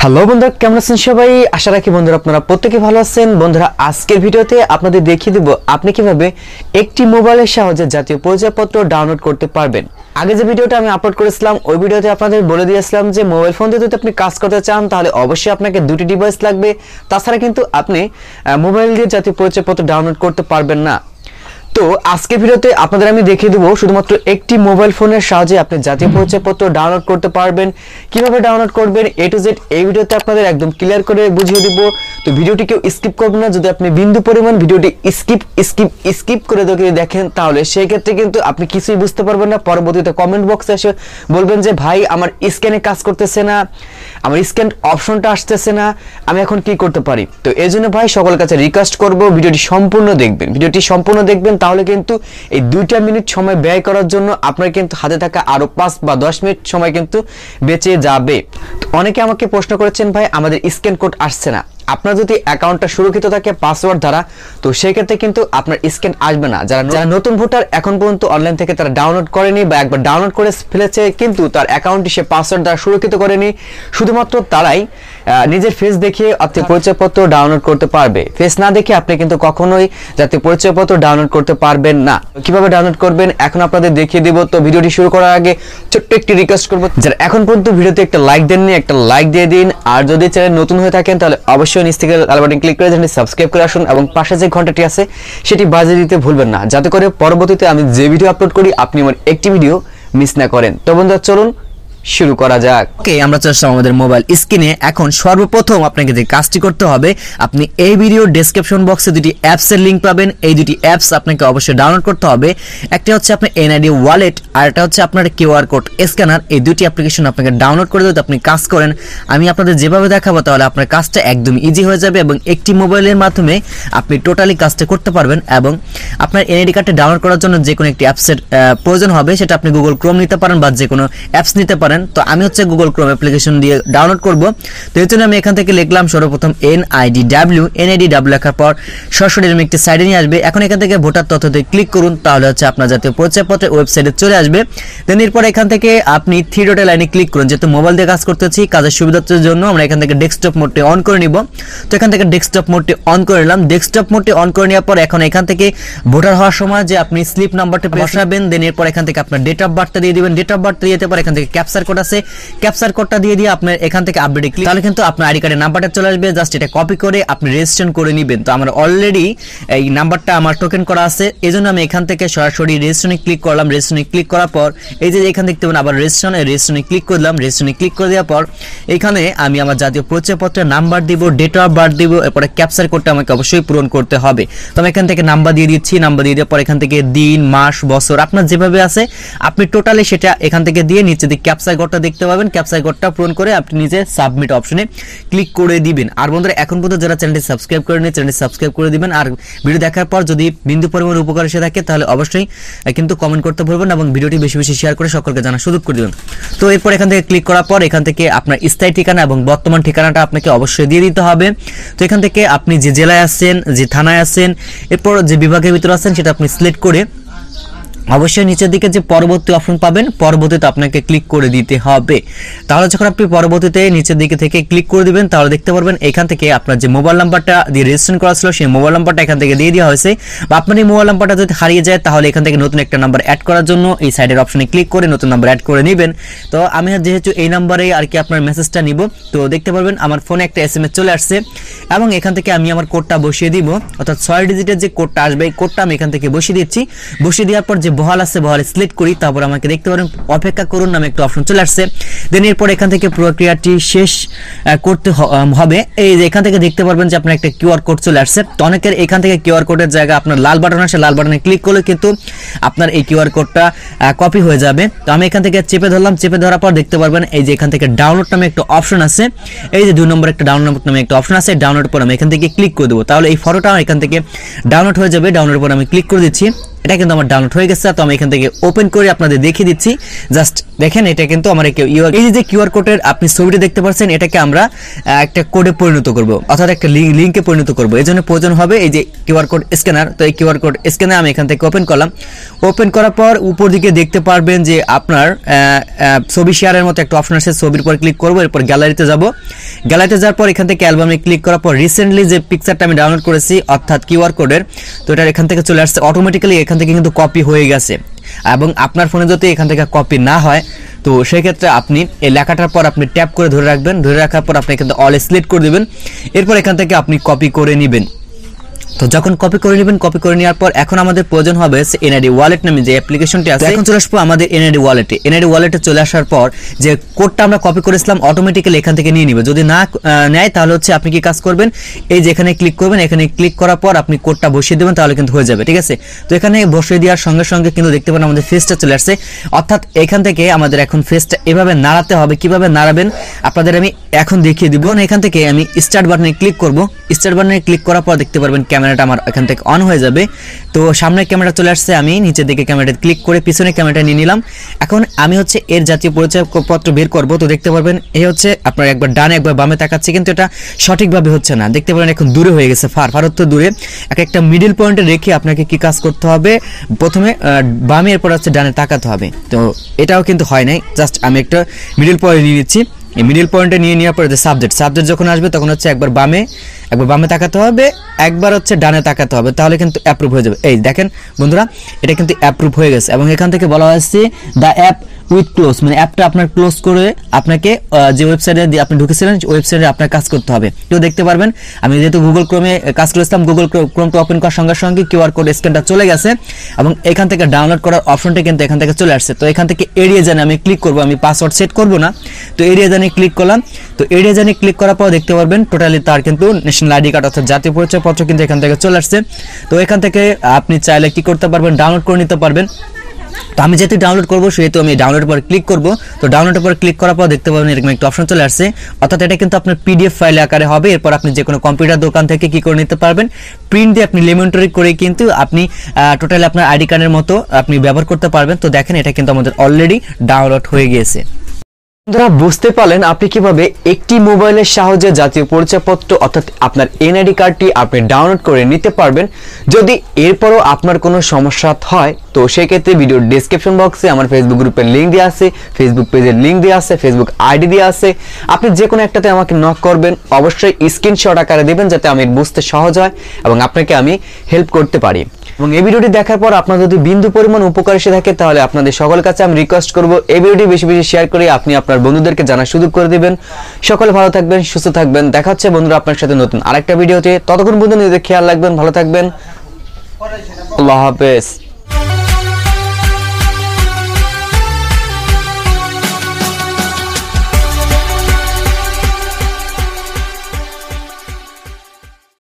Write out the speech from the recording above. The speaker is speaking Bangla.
হ্যালো বন্ধুরা, কেমন আছেন সবাই? আশা রাখি বন্ধুরা আপনারা প্রত্যেকে ভালো আছেন। বন্ধুরা, আজকের ভিডিওতে আপনাদের দেখিয়ে দেব আপনি কিভাবে একটি মোবাইলের সাহায্যে জাতীয় পরিচয়পত্র ডাউনলোড করতে পারবেন। আগে যে ভিডিওটা আমি আপলোড করেছিলাম ওই ভিডিওতে আপনাদের বলে দিয়েছিলাম যে মোবাইল ফোন দিয়ে যদি আপনি কাজ করতে চান তাহলে অবশ্যই আপনাকে দুটি ডিভাইস লাগবে, তাছাড়া কিন্তু আপনি মোবাইল দিয়ে জাতীয় পরিচয়পত্র ডাউনলোড করতে পারবেন না। তো আজকের ভিডিওতে আপনাদের আমি দেখিয়ে দেবো শুধুমাত্র একটি মোবাইল ফোনের সাহায্যে আপনি জাতীয় পরিচয়পত্র ডাউনলোড করতে পারবেন। কিভাবে ডাউনলোড করবেন A to Z এই ভিডিওতে আপনাদের একদম ক্লিয়ার করে বুঝিয়ে দিব। তো ভিডিওটি কেউ স্কিপ করবেন না। যদি আপনি বিন্দু পরিমাণ ভিডিওটি স্কিপ করে দেখেন তাহলে সেই ক্ষেত্রে কিন্তু আপনি কিছুই বুঝতে পারবেন না। পরবর্তীতে কমেন্ট বক্সে এসে বলবেন যে ভাই আমার স্ক্যানে কাজ করতেছে না, আমার স্ক্যান অপশনটা আসতেছে না, আমি এখন কি করতে পারি? তো এই জন্য ভাই সকলের কাছে রিকোয়েস্ট করব ভিডিওটি সম্পূর্ণ দেখবেন, তাহলে কিন্তু এই 2টা মিনিট সময় ব্যয় করার জন্য আপনার কিন্তু হাতে থাকা আরো 5 বা 10 মিনিট সময় কিন্তু বেঁচে যাবে। তো অনেকে আমাকে প্রশ্ন করেছেন ভাই আমাদের স্ক্যান কোড আসছে না। আপনার যদি অ্যাকাউন্টটা সুরক্ষিত থাকে পাসওয়ার্ড দ্বারা তো সেই ক্ষেত্রে কিন্তু আপনার স্ক্যান আসবে না। যারা নতুন ভোটার এখন পর্যন্ত অনলাইন থেকে তারা ডাউনলোড করেনি বা একবার ডাউনলোড করে ফেলেছে কিন্তু তার অ্যাকাউন্টটি সে পাসওয়ার্ড দ্বারা সুরক্ষিত করেনি, শুধুমাত্র তারাই নিজের ফেস দেখিয়ে জাতীয় পরিচয়পত্র ডাউনলোড করতে পারবে। ফেস না দেখে আপনি কিন্তু কখনোই জাতীয় পরিচয়পত্র ডাউনলোড করতে পারবেন না। কিভাবে ডাউনলোড করবেন এখন আপনাদের দেখিয়ে দিব। তো ভিডিওটি শুরু করার আগে ছোট্ট একটি রিকোয়েস্ট করব, যারা এখন পর্যন্ত ভিডিওতে একটা লাইক দেননি একটা লাইক দিয়ে দিন, আর যদি চ্যানেল নতুন হয়ে থাকেন তাহলে অবশ্যই নিচ থেকে লাল বাটন ক্লিক করে চ্যানেলটি সাবস্ক্রাইব করে আসুন এবং পাশে যে ঘন্টাটি আছে সেটি বাজিয়ে দিতে ভুলবেন না, যাতে করে পরবর্তীতে আমি যে ভিডিও আপলোড করি আপনি আমার একটি ভিডিও মিস না করেন। তো বন্ধুরা চলুন শুরু করা যাক। ওকে, আমরা চলে আসলাম আমাদের মোবাইল স্ক্রিনে। এখন সর্বপ্রথম আপনাকে যে কাজটি করতে হবে, আপনি এই ভিডিও ডেসক্রিপশন বক্সে দুটি অ্যাপসের লিংক পাবেন। এই দুটি অ্যাপস আপনাকে অবশ্যই ডাউনলোড করতে হবে। একটা হচ্ছে আপনার এনআইডি ওয়ালেট আর একটা হচ্ছে আপনার কিউআর কোড স্ক্যানার। এই দুটি অ্যাপ্লিকেশন আপনাকে ডাউনলোড করে যদি আপনি কাজ করেন, আমি আপনাদের যেভাবে দেখাবো তাহলে আপনার কাজটা একদম ইজি হয়ে যাবে এবং একটি মোবাইলের মাধ্যমে আপনি টোটালি কাজটা করতে পারবেন। এবং আপনার এনআইডি কার্ডটা ডাউনলোড করার জন্য যে কোনো একটি অ্যাপসের প্রয়োজন হবে, সেটা আপনি গুগল ক্রোম নিতে পারেন বা যে কোনো অ্যাপস নিতে পারেন। তো আমি হচ্ছে গুগল ক্রোম অ্যাপ্লিকেশন দিয়ে ডাউনলোড করব। তো এর জন্য আমি এখান থেকে লিখলাম সর্বপ্রথম NIDW লেখার পর সরাসরি আমি একটি সাইডে নিয়ে আসবে। এখন এখান থেকে ভোটার তথ্যতে ক্লিক করুন, তাহলে হচ্ছে আপনার জাতীয় পরিচয়পত্রের ওয়েবসাইটে চলে আসবে। দেন এরপর এখান থেকে আপনি 3 ডটের লাইনে ক্লিক করুন। যেহেতু মোবাইল দিয়ে কাজ করতেছি কাজের সুবিধার জন্য আমরা এখান থেকে ডেস্কটপ মোডটি অন করে নিব। তো এখান থেকে ডেস্কটপ মোডটি অন করে নিলাম। ডেস্কটপ মোডটি অন করে নেওয়ার পর এখন এখান থেকে ভোটার হওয়ার সময় যে আপনি স্লিপ নাম্বারটা বসাবেন, দেন এরপর এখান থেকে আপনার ডেট অফ বার্থটা দিয়ে দিবেন। ডেট অফ বার্থ দিয়ে দিতে পর এখান থেকে ক্যাপচার কোড আছে, ক্যাপচার কোডটা দিয়ে আপনার এখান থেকে আপডেটে ক্লিক, তাহলে কিন্তু আপনার আইডি কার্ডের নাম্বারটা চলে আসবে। জাস্ট এটা কপি করে আপনি রেজিস্ট্রেশন করে নেবেন। তো আমার অলরেডি এই নাম্বারটা আমার টোকেন করা আছে, এজন্য আমি এখান থেকে সরাসরি রেজিস্ট্রেশনে ক্লিক করলাম। রেজিস্ট্রেশনে ক্লিক করার পর এই যে এখান দেখতে পাবেন আবার রেজিস্ট্রেশনে ক্লিক করলাম। রেজিস্ট্রেশনে ক্লিক করে দেওয়ার পর এখানে আমি আমার জাতীয় পরিচয়পত্রের নাম্বার দিব, ডেট অফ বার্থ দিব, এরপরে ক্যাপচার কোডটা আমাকে অবশ্যই পূরণ করতে হবে। তো আমি এখান থেকে নাম্বার দিয়ে দিচ্ছি। নাম্বার দিয়ে দেওয়ার পর এখান থেকে দিন, মাস, বছর আপনার যেভাবে আছে আপনি টোটালি সেটা এখান থেকে দিয়ে নিচে দিকে ক্যাপচার কোডটা দেখতে পাবেন। ক্যাপচার কোডটা পূরণ করে আপনি নিজে সাবমিট অপশনে ক্লিক করে দিবেন। আর বন্ধুরা এখন পর্যন্ত যারা চ্যানেলটি সাবস্ক্রাইব করেনি চ্যানেলটি সাবস্ক্রাইব করে দিবেন। আর ভিডিও দেখার পর যদি বিন্দু পরিমাণ উপকার এসে থাকে তাহলে অবশ্যই কিন্তু কমেন্ট করতে ভুলবেন এবং ভিডিওটি বেশি বেশি শেয়ার করে সকলকে জানার সুযোগ করে দিবেন। তো এরপর এখান থেকে ক্লিক করার পর এখান থেকে আপনার স্থায়ী ঠিকানা এবং বর্তমান ঠিকানাটা আপনাকে অবশ্যই দিয়ে দিতে হবে। তো এখান থেকে আপনি যে জেলায় আছেন, যে থানায় আছেন, এরপর যে বিভাগের ভিতরে আছেন সেটা আপনি সিলেক্ট করে অবশ্যই নিচের দিকে যে পরবর্তী অপশন পাবেন পরবর্তীতে আপনাকে ক্লিক করে দিতে হবে। তাহলে যখন আপনি পরবর্তীতে নিচের দিকে থেকে ক্লিক করে দিবেন তাহলে দেখতে পারবেন এখান থেকে আপনার যে মোবাইল নাম্বারটা দিয়ে রেজিস্ট্রেশন করা ছিল সেই মোবাইল নাম্বারটা এখান থেকে দিয়ে দেওয়া হয়েছে। বা আপনার এই মোবাইল নাম্বারটা যদি হারিয়ে যায় তাহলে এখান থেকে নতুন একটা নাম্বার অ্যাড করার জন্য এই সাইডের অপশনে ক্লিক করে নতুন নাম্বার অ্যাড করে নেবেন। তো আমি যেহেতু এই নাম্বারে আর কি আপনার মেসেজটা নিব, তো দেখতে পারবেন আমার ফোনে একটা SMS চলে আসছে এবং এখান থেকে আমি আমার কোডটা বসিয়ে দিব, অর্থাৎ 6 ডিজিটের যে কোডটা আসবে এই কোডটা আমি এখান থেকে বসিয়ে দিচ্ছি। বসিয়ে দেওয়ার পর যে বহাল আছে বহাল সিলেক্ট করি, তারপর আমাকে দেখতে পারেন অপেক্ষা করুন নামে একটা অপশন চলে আসছে। দেন এরপর এখান থেকে প্রক্রিয়াটি শেষ করতে হবে। এই যে এখান থেকে দেখতে পারবেন যে আপনার একটা কিউআর কোড চলে আসছে। তো অনেকের এখান থেকে কিউআর কোডের জায়গা আপনার লাল বাটন আসে, লাল বাটনে ক্লিক করলে কিন্তু আপনার এই কিউআর কোডটা কপি হয়ে যাবে। তো আমি এখান থেকে চেপে ধরলাম, চেপে ধরার পর দেখতে পারবেন এই যে এখান থেকে ডাউনলোড নামে একটা অপশন আছে। এই যে 2 নম্বর একটা ডাউনলোড নামে একটা অপশন আছে, ডাউনলোড পর আমি এখান থেকে ক্লিক করে দেবো, তাহলে এই ফটোটা এখান থেকে ডাউনলোড হয়ে যাবে। ডাউনলোড পর আমি ক্লিক করে দিচ্ছি। এটা কিন্তু আমার ডাউনলোড হয়ে গেছে। তো আমি এখান থেকে ওপেন করে আপনাদের দেখিয়ে দিচ্ছি। জাস্ট দেখেন, এটা কিন্তু আমার এই যে কিউআর কোডের আপনি ছবিটা দেখতে পাচ্ছেন, এটাকে আমরা একটা কোডে পরিণত করব, অর্থাৎ একটা লিঙ্কে পরিণত করব। এই জন্য প্রয়োজন হবে এই যে কিউআর কোড স্ক্যানার। তো এই কিউআর কোড স্ক্যানার আমি এখান থেকে ওপেন করলাম। ওপেন করার পর উপর দিকে দেখতে পারবেন যে আপনার ছবি শেয়ারের মতো একটা অপশন আছে, ছবির পর ক্লিক করব, এরপর গ্যালারিতে যাব। গ্যালারিতে যাওয়ার পর এখান থেকে অ্যালবামে ক্লিক করার পর রিসেন্টলি যে পিকচারটা আমি ডাউনলোড করেছি অর্থাৎ কিউআর কোডের, তো এটা এখান থেকে চলে আসছে অটোমেটিক্যালি, এখান থেকে কিন্তু কপি হয়ে গেছে। এবং আপনার ফোনে যদি এখান থেকে কপি না হয় তো সেই ক্ষেত্রে আপনি এই লেখাটার পর আপনি ট্যাপ করে ধরে রাখবেন, ধরে রাখার পর আপনি কিন্তু অল সিলেক্ট করে দিবেন, এরপর এখান থেকে আপনি কপি করে নেবেন। তো যখন কপি করে নেবেন, কপি করে নেওয়ার পর এখন আমাদের প্রয়োজন হবে এনআইডি ওয়ালেট নামে যে অ্যাপ্লিকেশনটি আছে। এখন চলে আসবো আমাদের এনআইডি ওয়ালেটে। এনআইডি ওয়ালেটে চলে আসার পর যে কোডটা আমরা কপি করেছিলাম অটোমেটিক্যালি এখান থেকে নিয়ে নিবে। যদি না নেয় তাহলে হচ্ছে আপনি কি কাজ করবেন, এই যে এখানে ক্লিক করবেন, এখানে ক্লিক করার পর আপনি কোডটা বসিয়ে দেবেন, তাহলে কিন্তু হয়ে যাবে, ঠিক আছে। তো এখানে বসিয়ে দেওয়ার সঙ্গে সঙ্গে কিন্তু দেখতে পারেন আমাদের ফেসটা চলে আসছে। অর্থাৎ এখান থেকে আমাদের এখন ফেসটা এভাবে নাড়াতে হবে। কিভাবে নাড়াবেন আপনাদের আমি এখন দেখিয়ে দিব। এখান থেকে আমি স্টার্ট বাটনে ক্লিক করব। স্টার্ট বাটনে ক্লিক করার পর দেখতে পারবেন ক্যামেরাটা আমার এখান থেকে অন হয়ে যাবে। তো সামনে ক্যামেরা চলে আসছে, আমি নিচের দিকে ক্যামেরাটা ক্লিক করে পিছনে ক্যামেরাটা নিয়ে নিলাম। এখন আমি হচ্ছে এর জাতীয় পরিচয়পত্র বের করব। তো দেখতে পারবেন এই হচ্ছে আপনার একবার ডানে একবার বামে তাকাচ্ছে, কিন্তু এটা সঠিকভাবে হচ্ছে না। দেখতে পারেন এখন দূরে হয়ে গেছে, ফারত্ব দূরে। একটা মিডল পয়েন্টে রেখে আপনাকে কি কাজ করতে হবে, প্রথমে বামে এরপর হচ্ছে ডানে তাকাতে হবে। তো এটাও কিন্তু হয় নাই, জাস্ট আমি একটা মিডল পয়েন্ট নিয়ে নিচ্ছি। এই মিডল পয়েন্টে নিয়ে নেওয়ার পরে যে সাবজেক্ট যখন আসবে তখন হচ্ছে একবার বামে তাকাতে হবে, একবার হচ্ছে ডানে তাকাতে হবে, তাহলে কিন্তু অ্যাপ্রুভ হয়ে যাবে। এই দেখেন বন্ধুরা, এটা কিন্তু অ্যাপ্রুভ হয়ে গেছে। এবং এখান থেকে বলা হয়েছে দ্য অ্যাপ উইথ ক্লোজ, মানে অ্যাপটা আপনার ক্লোজ করে আপনাকে যে ওয়েবসাইটে আপনি ঢুকেছিলেন ওয়েবসাইটে আপনার কাজ করতে হবে। তো দেখতে পারবেন আমি যেহেতু গুগল ক্রোমে কাজ করেছিলাম, গুগল ক্রোমটা ওপেন করার সঙ্গে সঙ্গে কিউআর কোড স্ক্যানটা চলে গেছে এবং এখান থেকে ডাউনলোড করার অপশনটা কিন্তু এখান থেকে চলে আসছে। তো এখান থেকে এড়িয়ে জানে আমি ক্লিক করব, আমি পাসওয়ার্ড সেট করব না। তো এড়িয়ে জানে ক্লিক করলাম। তো এড়িয়ে জানে ক্লিক করার পর দেখতে পারবেন টোটালি তার কিন্তু ন্যাশনাল আইডি কার্ড অর্থাৎ জাতীয় পরিচয়পত্র কিন্তু এখান থেকে চলে আসছে। তো এখান থেকে আপনি চাইলে কি করতে পারবেন, ডাউনলোড করে নিতে পারবেন। তো আমি যেহেতু ডাউনলোড করবো সেহেতু আমি ডাউনলোডের পর ক্লিক করব। তো ডাউনলোডের পর ক্লিক করার পর দেখতে পাবেন এরকম একটা অপশন চলে আসছে, অর্থাৎ এটা কিন্তু আপনার পিডিএফ ফাইল আকারে হবে। এরপর আপনি যে কোনো কম্পিউটার দোকান থেকে কি করে নিতে পারবেন, প্রিন্ট দিয়ে আপনি লেমনটরি করে কিন্তু আপনি টোটালি আপনার আইডি কার্ডের মতো আপনি ব্যবহার করতে পারবেন। তো দেখেন এটা কিন্তু আমাদের অলরেডি ডাউনলোড হয়ে গিয়েছে। বন্ধুরা বুঝতে পারলেন আপনি কিভাবে একটি মোবাইলের সাহায্যে জাতীয় পরিচয়পত্র অর্থাৎ আপনার এনআইডি কার্ডটি আপনি ডাউনলোড করে নিতে পারবেন। যদি এরপরও আপনার কোনো সমস্যা হয় তো সেই ক্ষেত্রে ভিডিওর ডেসক্রিপশন বক্সে আমার ফেসবুক গ্রুপের লিঙ্ক দেওয়া আছে, ফেসবুক পেজের লিঙ্ক দেওয়া আছে, ফেসবুক আইডি দেওয়া আছে। আপনি যে কোনো একটাতে আমাকে নক করবেন, অবশ্যই স্ক্রিনশট আকারে দিবেন যাতে আমি বুঝতে সহজ হয় এবং আপনাকে আমি হেল্প করতে পারি। এবং এই ভিডিওটি দেখার পর আপনার যদি বিন্দু পরিমাণ উপকার এসে থাকে তাহলে আপনাদের সকলের কাছে আমি রিকোয়েস্ট করব এই ভিডিওটি বেশি বেশি শেয়ার করে আপনি আপনার বন্ধুদেরকে জানার সুযোগ করে দিবেন। সকলে ভালো থাকবেন, সুস্থ থাকবেন। দেখা হচ্ছে বন্ধুরা আপনার সাথে নতুন আরেকটা ভিডিওতে। ততক্ষণ পর্যন্ত নিজেদের খেয়াল রাখবেন, ভালো থাকবেন। আল্লাহ হাফেজ।